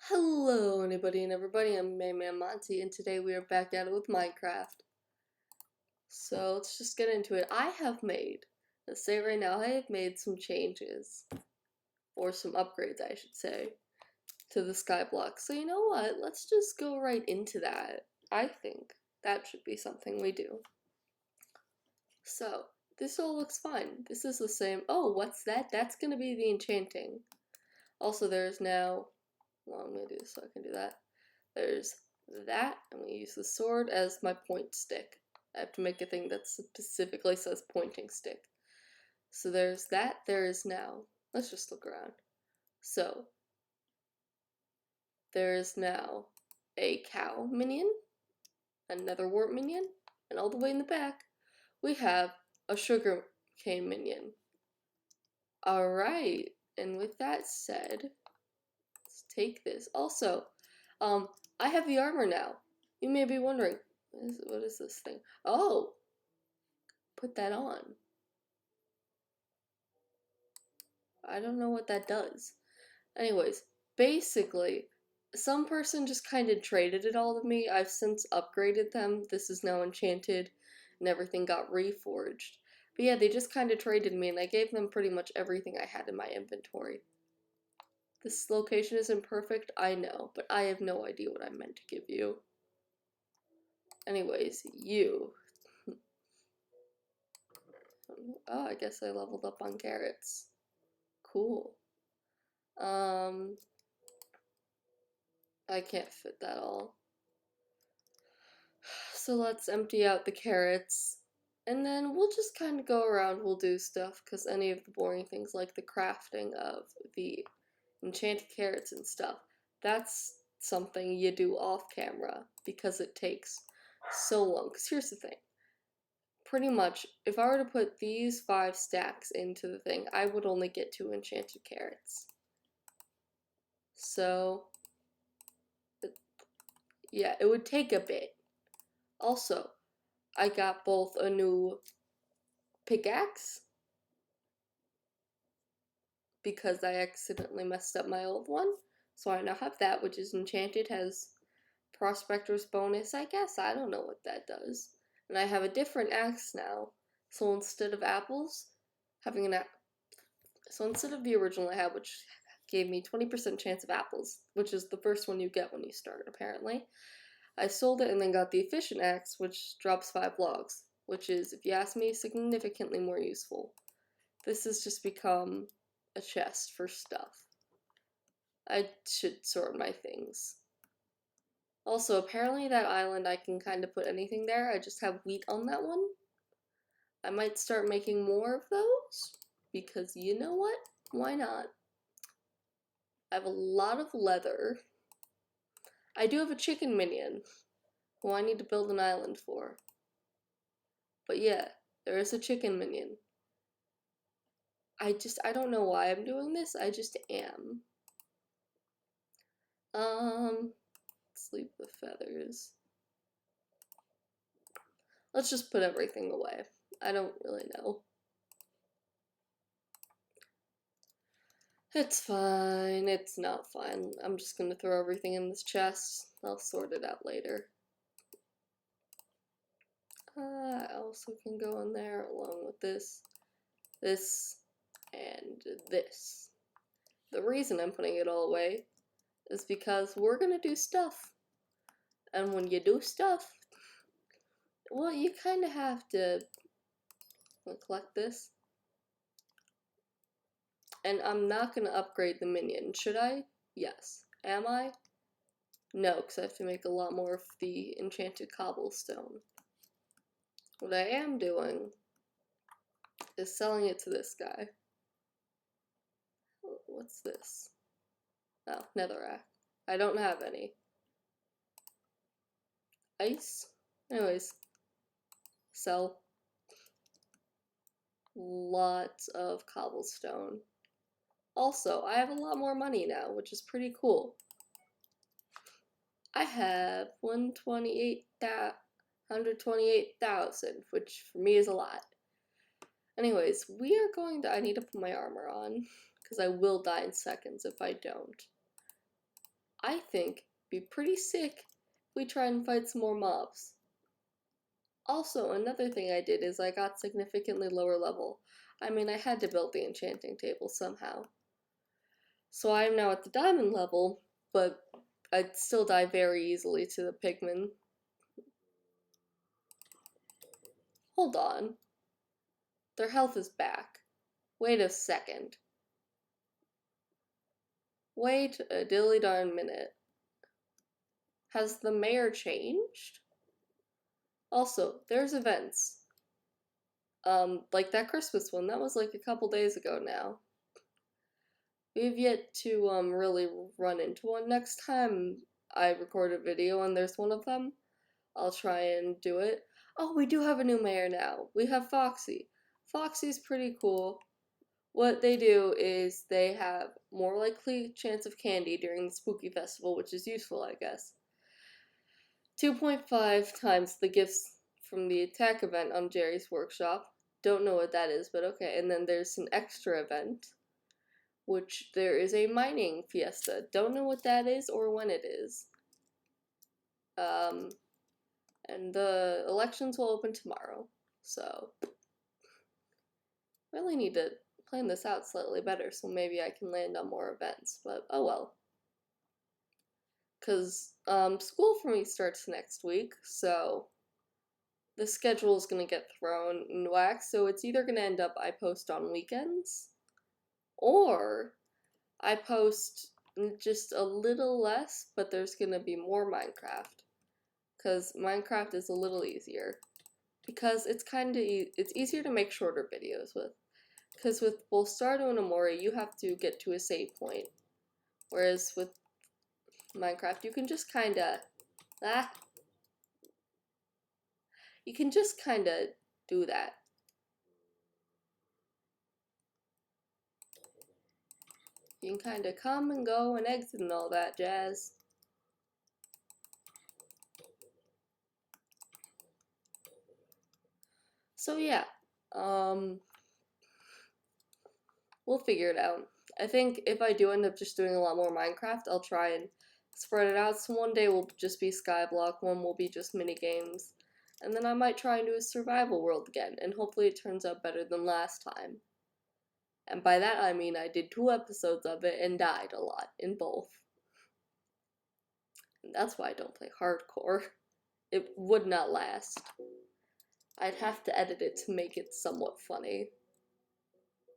Hello anybody and everybody, I'm Mayman Monty and today we are back at it with Minecraft. So let's just get into it. Let's say right now, I have made some changes, or some upgrades I should say, to the skyblock. So you know what, let's just go right into that. I think that should be something we do. So, this all looks fine. This is the same. Oh, what's that? That's gonna be the enchanting. Also there's now, well, I'm gonna do this so I can do that. There's that. I'm going to use the sword as my point stick. I have to make a thing that specifically says pointing stick. So there's that. There is now. Let's just look around. So there is now a cow minion, another warp minion, and all the way in the back we have a sugar cane minion. Alright, and with that said, let's take this. Also, I have the armor now. You may be wondering, what is this thing? Oh, put that on. I don't know what that does. Anyways, basically, some person just kind of traded it all to me. I've since upgraded them. This is now enchanted and everything got reforged. But yeah, they just kind of traded me and I gave them pretty much everything I had in my inventory. This location isn't perfect, I know, but I have no idea what I meant to give you. Anyways, you. Oh, I guess I leveled up on carrots. Cool. I can't fit that all. So let's empty out the carrots. And then we'll just kind of go around, we'll do stuff, because any of the boring things like the crafting of the enchanted carrots and stuff, that's something you do off camera because it takes so long. Because here's the thing. Pretty much, if I were to put these 5 stacks into the thing, I would only get 2 enchanted carrots. So, yeah, it would take a bit. Also, I got both a new pickaxe because I accidentally messed up my old one. So I now have that, which is enchanted, has prospector's bonus, I guess. I don't know what that does. And I have a different axe now. So instead of apples, having an so instead of the original I had, which gave me 20% chance of apples, which is the first one you get when you start, apparently, I sold it and then got the efficient axe, which drops 5 logs, which is, if you ask me, significantly more useful. This has just become a chest for stuff. I should sort my things. Also, apparently that island I can kind of put anything there. I just have wheat on that one. I might start making more of those, because you know what? Why not? I have a lot of leather. I do have a chicken minion, who I need to build an island for. But yeah, there is a chicken minion. I don't know why I'm doing this, I just am. Sleep with feathers. Let's just put everything away. I don't really know. It's fine, it's not fine. I'm just gonna throw everything in this chest. I'll sort it out later. I also can go in there along with this, and this. The reason I'm putting it all away is because we're gonna do stuff. And when you do stuff, well, you kind of have to collect this. And I'm not gonna upgrade the minion, should I? Yes. Am I? No, because I have to make a lot more of the enchanted cobblestone. What I am doing is selling it to this guy. What's this? Oh, netherrack. I don't have any. Ice? Anyways. Sell. Lots of cobblestone. Also, I have a lot more money now, which is pretty cool. I have 128,000, which for me is a lot. Anyways, we are going to, I need to put my armor on, because I will die in seconds if I don't. I think it'd be pretty sick if we try and fight some more mobs. Also, another thing I did is I got significantly lower level. I mean, I had to build the enchanting table somehow. So I am now at the diamond level, but I'd still die very easily to the pigmen. Hold on. Their health is back. Wait a second. Wait a dilly darn minute. Has the mayor changed? Also, there's events. Like that Christmas one, that was like a couple days ago now. We've yet to really run into one. Next time I record a video and there's one of them, I'll try and do it. Oh, we do have a new mayor now. We have Foxy. Foxy's pretty cool. What they do is they have more likely chance of candy during the spooky festival, which is useful, I guess. 2.5 times the gifts from the attack event on Jerry's workshop. Don't know what that is, but okay. And then there's an extra event, which there is a mining fiesta. Don't know what that is or when it is. And the elections will open tomorrow, so really need to plan this out slightly better so maybe I can land on more events, but oh well. Because school for me starts next week, so the schedule is going to get thrown in whack, so it's either going to end up I post on weekends, or I post just a little less, but there's going to be more Minecraft. Because Minecraft is a little easier. Because it's it's easier to make shorter videos with. Because with both Stardew and Amori, you have to get to a save point. Whereas with Minecraft, you can just kinda... You can just kinda do that. You can kinda come and go and exit and all that jazz. So yeah, we'll figure it out. I think if I do end up just doing a lot more Minecraft, I'll try and spread it out. So one day will just be Skyblock, one will be just mini games, and then I might try and do a survival world again, and hopefully it turns out better than last time. And by that I mean I did 2 episodes of it and died a lot in both. And that's why I don't play hardcore. It would not last. I'd have to edit it to make it somewhat funny.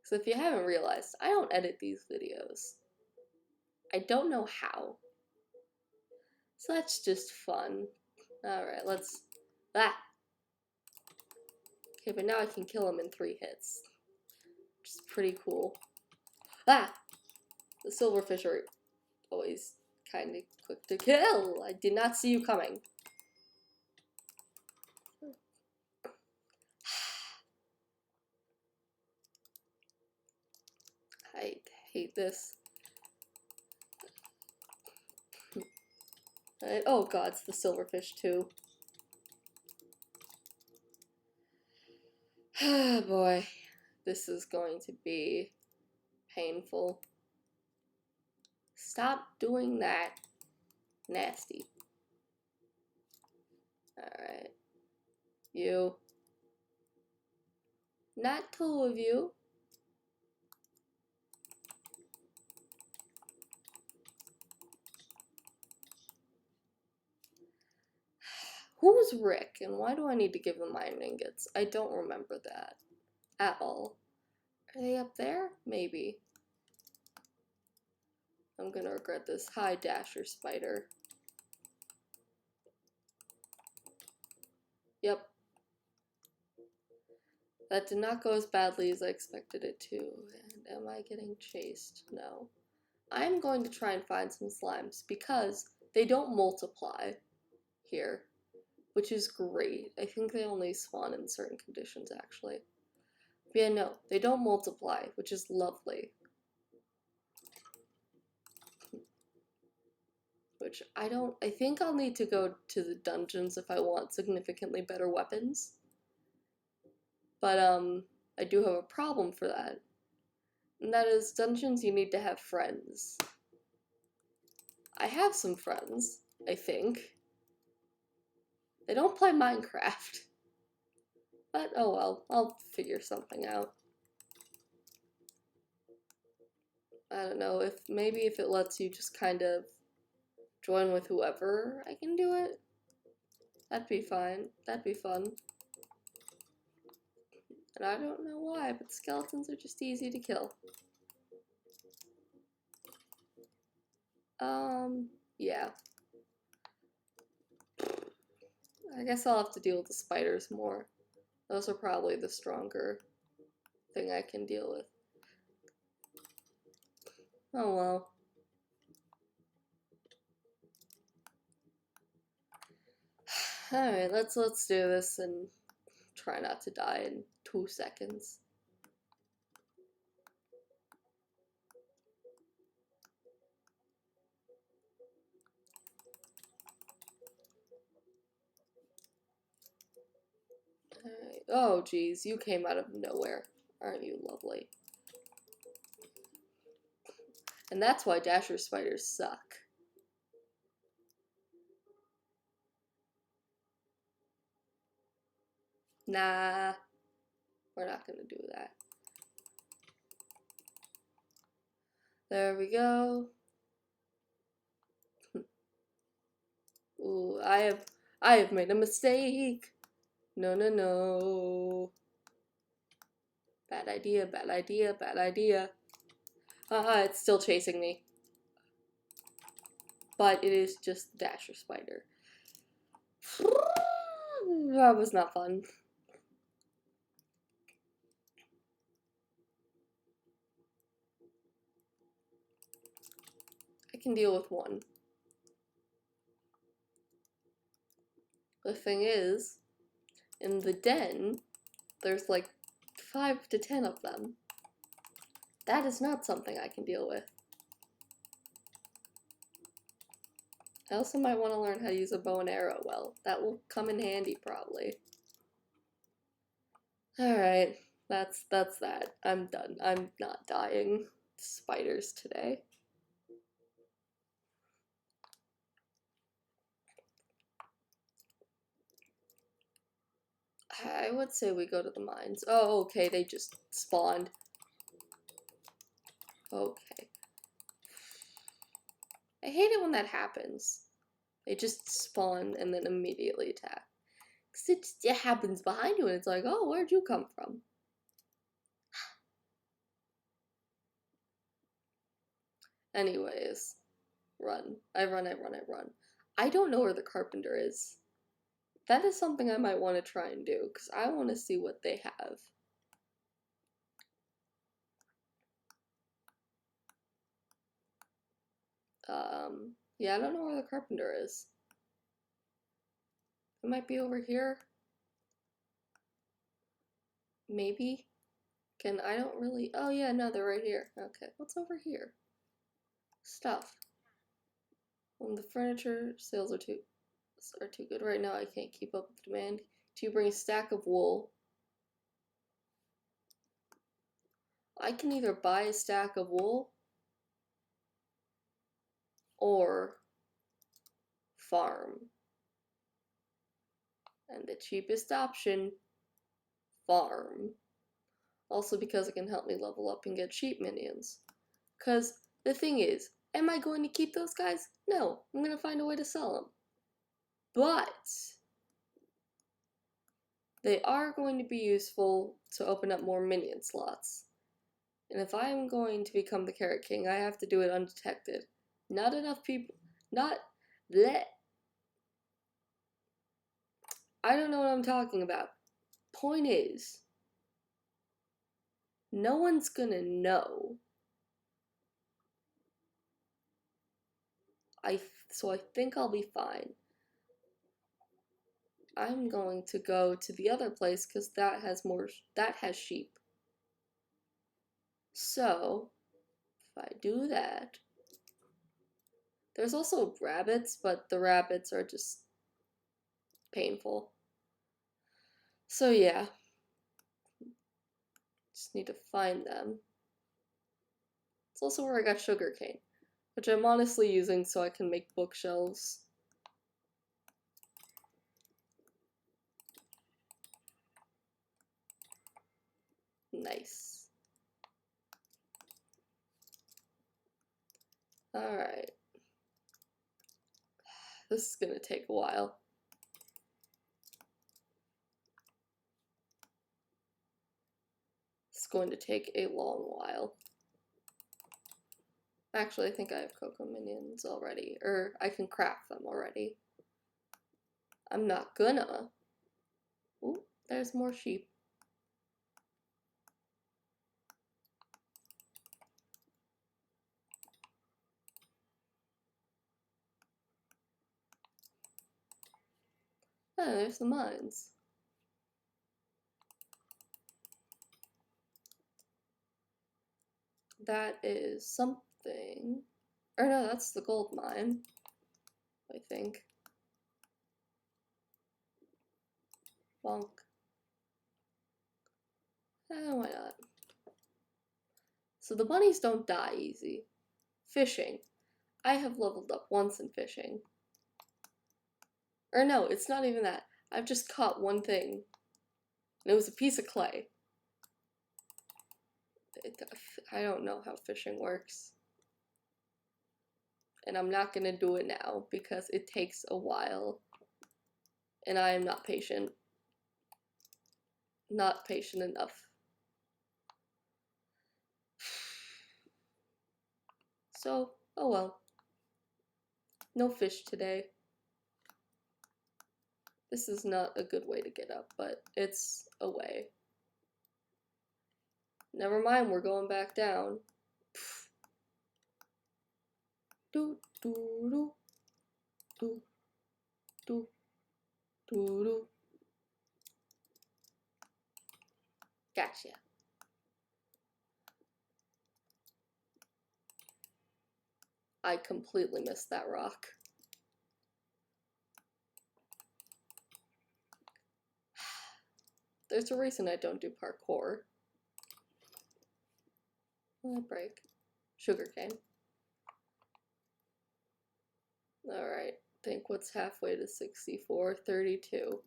So if you haven't realized, I don't edit these videos. I don't know how. So that's just fun. Alright, let's... Okay, but now I can kill him in 3 hits. Which is pretty cool. The silverfish are always kind of quick to kill. I did not see you coming. I hate this. Oh god, it's the silverfish too. Boy, this is going to be painful. Stop doing that. Nasty. Alright. You. Not 2 of you. Who's Rick, and why do I need to give him iron ingots? I don't remember that at all. Are they up there? Maybe. I'm gonna regret this. Hi, Dasher Spider. Yep. That did not go as badly as I expected it to. And am I getting chased? No. I'm going to try and find some slimes because they don't multiply here, which is great. I think they only spawn in certain conditions, actually. But yeah, no, they don't multiply, which is lovely. Which I think I'll need to go to the dungeons if I want significantly better weapons. But, I do have a problem for that. And that is, dungeons you need to have friends. I have some friends, I think. They don't play Minecraft. But oh well, I'll figure something out. I don't know, if it lets you just kind of join with whoever, I can do it. That'd be fine. That'd be fun. And I don't know why, but skeletons are just easy to kill. Yeah. I guess I'll have to deal with the spiders more. Those are probably the stronger thing I can deal with. Oh well. Alright, let's do this and try not to die in 2 seconds. Alright. Oh geez, you came out of nowhere. Aren't you lovely? And that's why Dasher spiders suck. Nah, we're not gonna do that. There we go. Ooh, I have made a mistake. No, no, no. Bad idea, bad idea, bad idea. It's still chasing me. But it is just Dasher Spider. That was not fun. I can deal with one. The thing is, in the den, there's like 5 to 10 of them. That is not something I can deal with. I also might want to learn how to use a bow and arrow well. That will come in handy, probably. Alright, that's that. I'm done. I'm not dying to spiders today. I would say we go to the mines. Oh, okay, they just spawned. Okay. I hate it when that happens. They just spawn and then immediately attack. Because it happens behind you and it's like, oh, where'd you come from? Anyways, run. I run, I run, I run. I don't know where the carpenter is. That is something I might want to try and do, because I want to see what they have. Yeah, I don't know where the carpenter is. It might be over here. Maybe. I don't really, oh yeah, no, they're right here. Okay, what's over here? Stuff. When the furniture sales are too good right now, I can't keep up with demand. Do you bring a stack of wool? I can either buy a stack of wool or farm. And the cheapest option, farm. Also because it can help me level up and get sheep minions. Because the thing is, am I going to keep those guys? No, I'm going to find a way to sell them. But they are going to be useful to open up more minion slots. And if I am going to become the Carrot King, I have to do it undetected. Not enough people, not bleh. I don't know what I'm talking about. Point is, no one's gonna know. So I think I'll be fine. I'm going to go to the other place because that has sheep. So, if I do that, there's also rabbits, but the rabbits are just painful. So yeah, just need to find them. It's also where I got sugarcane, which I'm honestly using so I can make bookshelves. Nice. Alright. This is gonna take a while. It's going to take a long while. Actually, I think I have cocoa minions already, or I can craft them already. I'm not gonna. Ooh, there's more sheep. Oh, there's the mines. That is something. Or no, that's the gold mine, I think. Bonk. Why not? So the bunnies don't die easy. Fishing. I have leveled up once in fishing. Or no, it's not even that. I've just caught one thing. And it was a piece of clay. I don't know how fishing works. And I'm not gonna do it now because it takes a while. And I am not patient. Not patient enough. So, oh well. No fish today. This is not a good way to get up, but it's a way. Never mind, we're going back down. Do do do do do do do. Gotcha. I completely missed that rock. There's a reason I don't do parkour. Oh, break. Sugarcane. Alright, think what's halfway to 64? 32.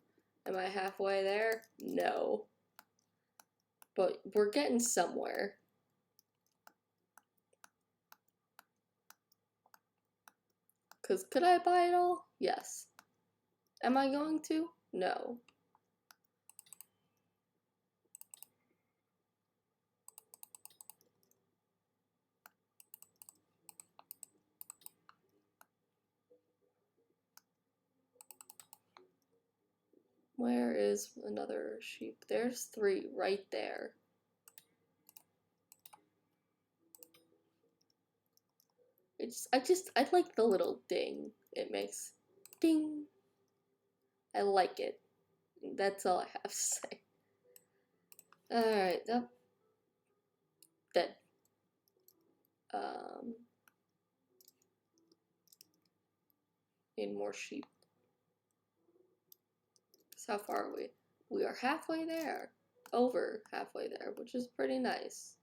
Am I halfway there? No. But we're getting somewhere. Because could I buy it all? Yes. Am I going to? No. Where is another sheep? There's 3 right there. I like the little ding it makes. Ding. I like it. That's all I have to say. Alright, oh, dead. Need more sheep. So how far are we? We are halfway there. Over halfway there, which is pretty nice.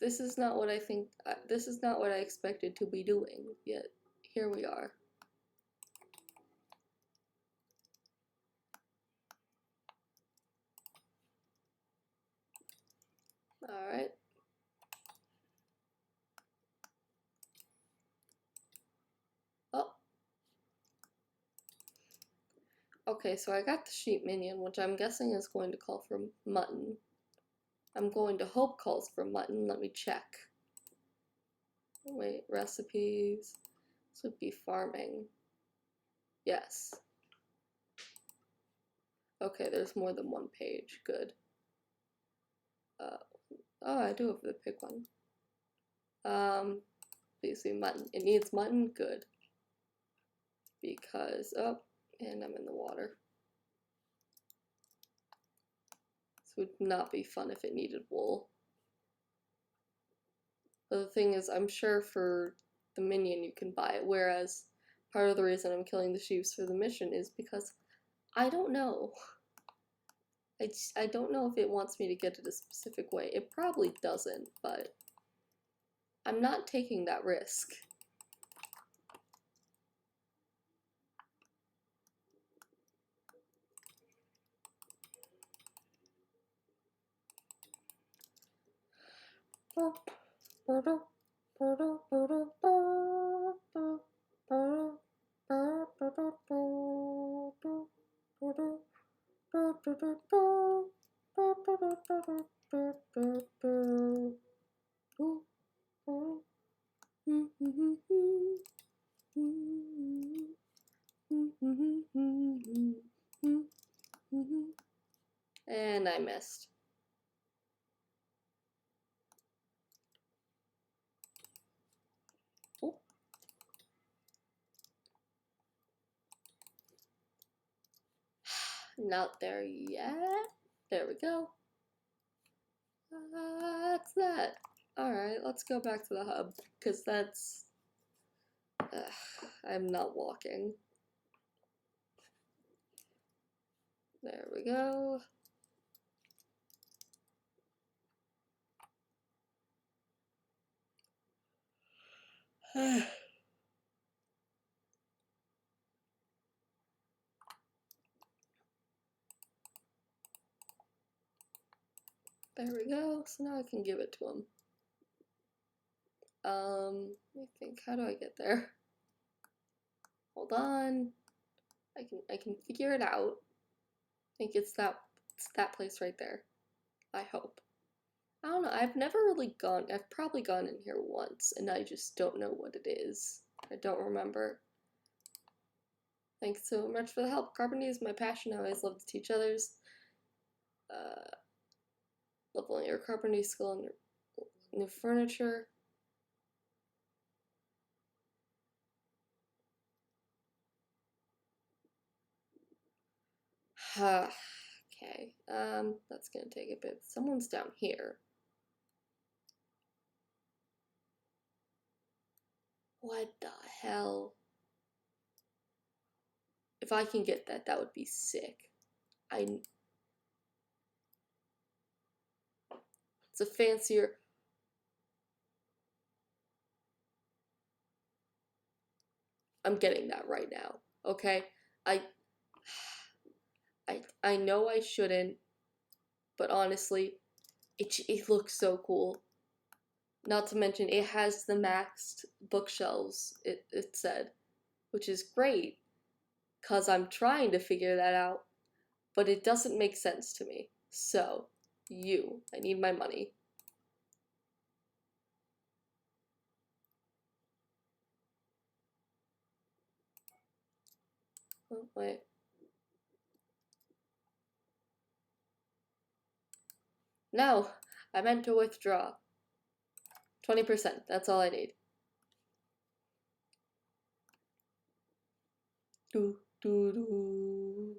This is not what I think, this is not what I expected to be doing, yet here we are. Alright. Oh. Okay, so I got the sheep minion, which I'm guessing is going to call for mutton. I'm going to hope calls for mutton. Let me check. Wait, recipes. This would be farming. Yes. Okay, there's more than one page. Good. Oh, I do have the pig one. Please see mutton. It needs mutton? Good. Because, oh, and I'm in the water. This would not be fun if it needed wool. But the thing is, I'm sure for the minion you can buy it, whereas part of the reason I'm killing the sheep for the mission is because I don't know. I don't know if it wants me to get it a specific way. It probably doesn't, but I'm not taking that risk. And I missed. Oh. Not there yet. There we go. That's that. Alright, let's go back to the hub, because that's... I'm not walking. There we go. There we go. So now I can give it to him. Let me think. How do I get there? Hold on. I can figure it out. I think it's that place right there. I hope. I don't know. I've never really gone. I've probably gone in here once, and I just don't know what it is. I don't remember. Thanks so much for the help. Carpentry is my passion. I always love to teach others. Leveling your carpentry skill and your new furniture. Okay. That's gonna take a bit. Someone's down here. What the hell? If I can get that, that would be sick. It's a fancier. I'm getting that right now. Okay? I know I shouldn't, but honestly, it looks so cool. Not to mention, it has the maxed bookshelves, it said, which is great, because I'm trying to figure that out, but it doesn't make sense to me. So, I need my money. Oh, wait. No, I meant to withdraw. 20%, that's all I need. Do, do, do.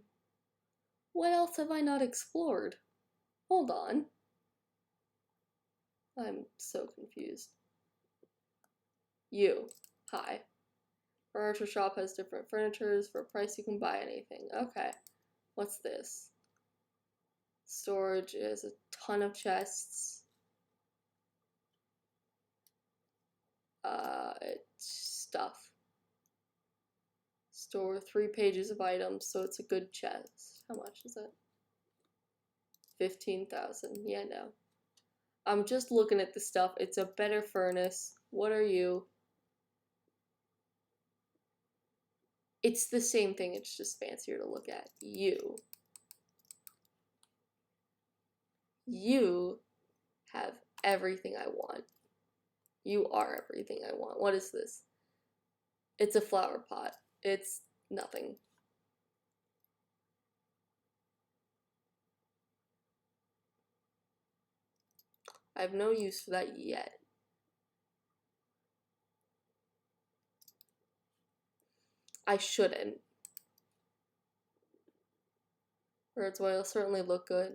What else have I not explored? Hold on. I'm so confused. Hi. Furniture shop has different furnitures. For a price, you can buy anything. Okay. What's this? Storage is a ton of chests. It's stuff. Store 3 pages of items, so it's a good chest. How much is it? 15,000. Yeah, no. I'm just looking at the stuff. It's a better furnace. What are you? It's the same thing, it's just fancier to look at. You have everything I want. You are everything I want. What is this? It's a flower pot. It's nothing. I have no use for that yet. I shouldn't. Bird's oil certainly look good.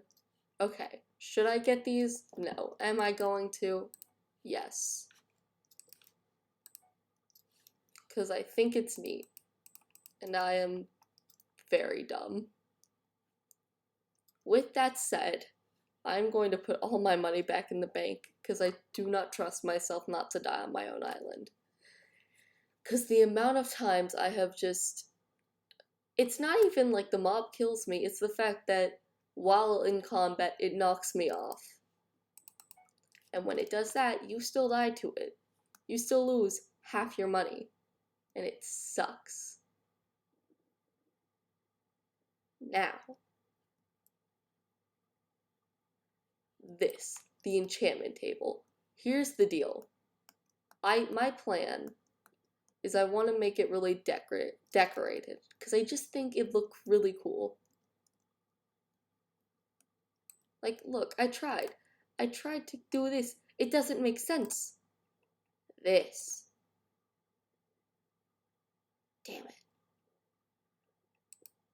Okay, should I get these? No. Am I going to? Yes. Because I think it's neat. And I am very dumb. With that said, I'm going to put all my money back in the bank because I do not trust myself not to die on my own island. Because the amount of times I have just. It's not even like the mob kills me, it's the fact that while in combat, it knocks me off. And when it does that, you still die to it. You still lose half your money. And it sucks. Now, the enchantment table. Here's the deal. My plan is I want to make it really decorated because I just think it looked really cool. Like, look, I tried. I tried to do this. It doesn't make sense. This. Damn it.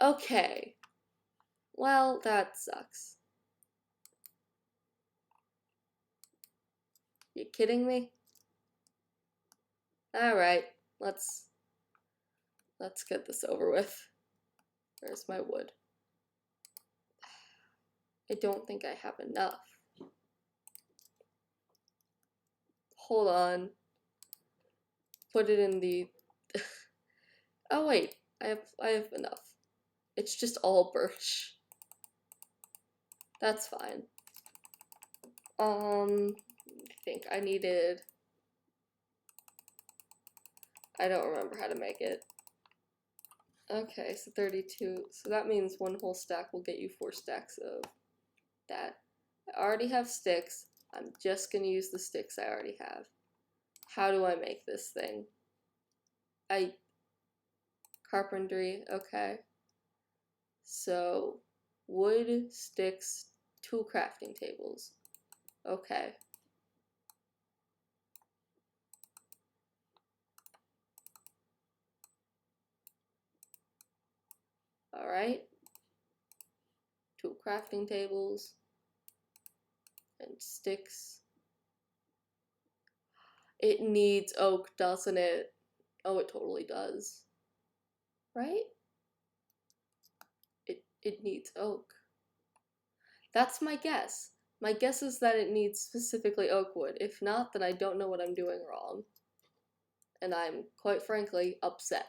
Okay. Well, that sucks. You kidding me? Alright, let's get this over with. Where's my wood? I don't think I have enough. Hold on. Put it in the Oh wait, I have enough. It's just all birch. That's fine. I think I needed. I don't remember how to make it. Okay, so 32. So that means one whole stack will get you 4 stacks of that. I already have sticks. I'm just gonna use the sticks I already have. How do I make this thing? Carpentry, okay. So, wood, sticks, 2 crafting tables. Okay. Alright. 2 crafting tables. And sticks. It needs oak, doesn't it? Oh, it totally does. Right? It needs oak. That's my guess. My guess is that it needs specifically oak wood. If not, then I don't know what I'm doing wrong. And I'm, quite frankly, upset.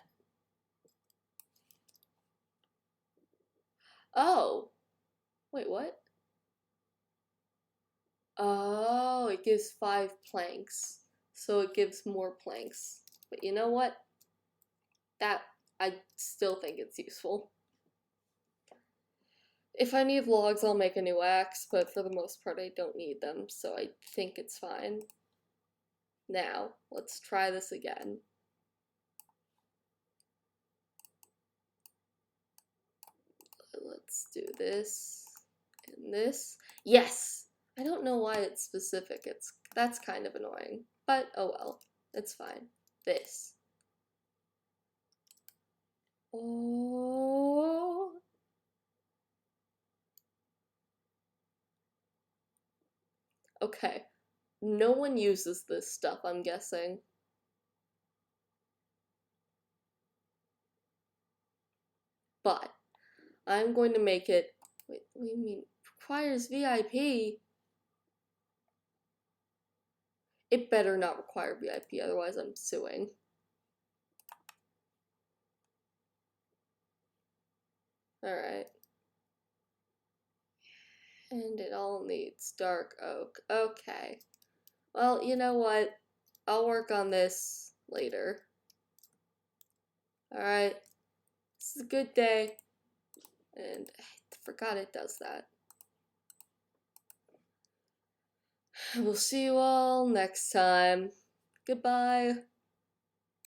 Oh! Wait, what? Oh, it gives 5 planks. So it gives more planks. But you know what? I still think it's useful. If I need logs, I'll make a new axe, but for the most part I don't need them, so I think it's fine. Now, let's try this again. Let's do this and this. Yes! I don't know why it's specific. That's kind of annoying, but oh well. It's fine. This. Oh. Okay. No one uses this stuff, I'm guessing. But I'm going to make it. Wait, what do you mean? Requires VIP? It better not require VIP, otherwise I'm suing. Alright. And it all needs dark oak. Okay. Well, you know what? I'll work on this later. Alright. This is a good day. And I forgot it does that. We'll see you all next time. Goodbye.